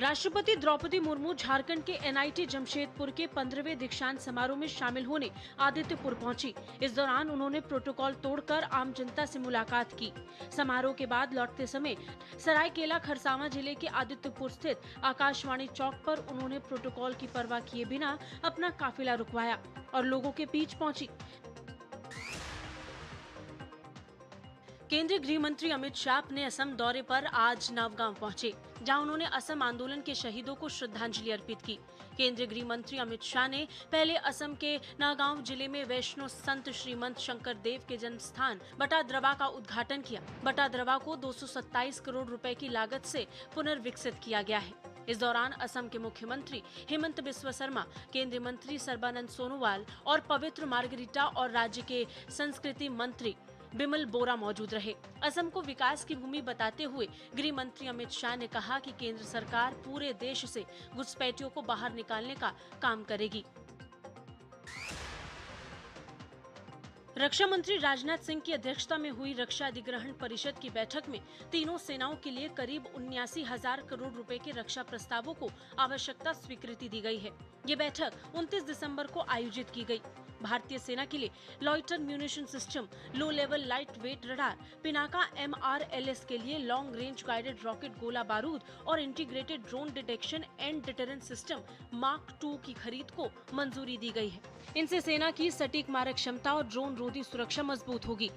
राष्ट्रपति द्रौपदी मुर्मू झारखंड के एनआईटी जमशेदपुर के 15वें दीक्षांत समारोह में शामिल होने आदित्यपुर पहुंची। इस दौरान उन्होंने प्रोटोकॉल तोड़कर आम जनता से मुलाकात की। समारोह के बाद लौटते समय सरायकेला खरसावां जिले के आदित्यपुर स्थित आकाशवाणी चौक पर उन्होंने प्रोटोकॉल की परवाह किए बिना अपना काफिला रुकवाया और लोगों के बीच पहुंची। केंद्रीय गृह मंत्री अमित शाह अपने असम दौरे पर आज नवगांव पहुंचे, जहां उन्होंने असम आंदोलन के शहीदों को श्रद्धांजलि अर्पित की। केंद्रीय गृह मंत्री अमित शाह ने पहले असम के नगांव जिले में वैष्णो संत श्रीमंत शंकर देव के जन्म स्थान बटाद्रवा का उद्घाटन किया। बटाद्रवा को 227 करोड़ रुपए की लागत से पुनर्विकसित किया गया है। इस दौरान असम के मुख्यमंत्री हेमंत बिस्वा शर्मा, केंद्रीय मंत्री सर्बानंद सोनोवाल और पवित्र मार्गरीटा और राज्य के संस्कृति मंत्री बिमल बोरा मौजूद रहे। असम को विकास की भूमि बताते हुए गृह मंत्री अमित शाह ने कहा कि केंद्र सरकार पूरे देश से घुसपैठियों को बाहर निकालने का काम करेगी। रक्षा मंत्री राजनाथ सिंह की अध्यक्षता में हुई रक्षा अधिग्रहण परिषद की बैठक में तीनों सेनाओं के लिए करीब 79,000 करोड़ रुपए के रक्षा प्रस्तावों को आवश्यकता स्वीकृति दी गई है। ये बैठक 29 दिसंबर को आयोजित की गई। भारतीय सेना के लिए loiter munition system, low level light weight radar, Pinaka MRLS के लिए लॉन्ग रेंज गाइडेड रॉकेट गोला बारूद और integrated drone detection and deterrence system mark 2 की खरीद को मंजूरी दी गई है। इनसे सेना की सटीक मारक क्षमता और ड्रोन रोधी सुरक्षा मजबूत होगी।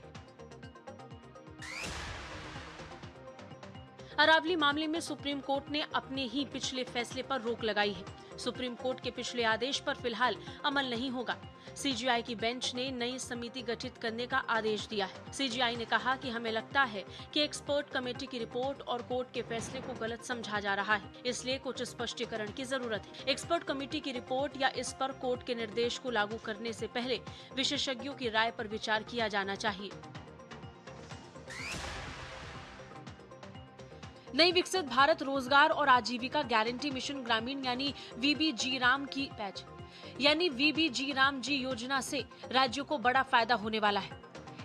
अरावली मामले में सुप्रीम कोर्ट ने अपने ही पिछले फैसले पर रोक लगाई है। सुप्रीम कोर्ट के पिछले आदेश पर फिलहाल अमल नहीं होगा। सीजीआई की बेंच ने नई समिति गठित करने का आदेश दिया है। सीजीआई ने कहा कि हमें लगता है कि एक्सपर्ट कमेटी की रिपोर्ट और कोर्ट के फैसले को गलत समझा जा रहा है, इसलिए कुछ स्पष्टीकरण की जरूरत है। एक्सपर्ट कमेटी की रिपोर्ट या इस पर कोर्ट के निर्देश को लागू करने से पहले विशेषज्ञों की राय पर विचार किया जाना चाहिए। नई विकसित भारत रोजगार और आजीविका गारंटी मिशन ग्रामीण यानी वीबीजी राम जी योजना से राज्यों को बड़ा फायदा होने वाला है।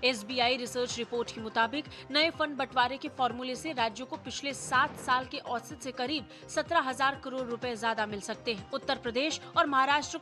SBI रिसर्च रिपोर्ट के मुताबिक नए फंड बंटवारे के फॉर्मूले से राज्यों को पिछले 7 साल के औसत से करीब 17,000 करोड़ रुपए ज्यादा मिल सकते हैं। उत्तर प्रदेश और महाराष्ट्र को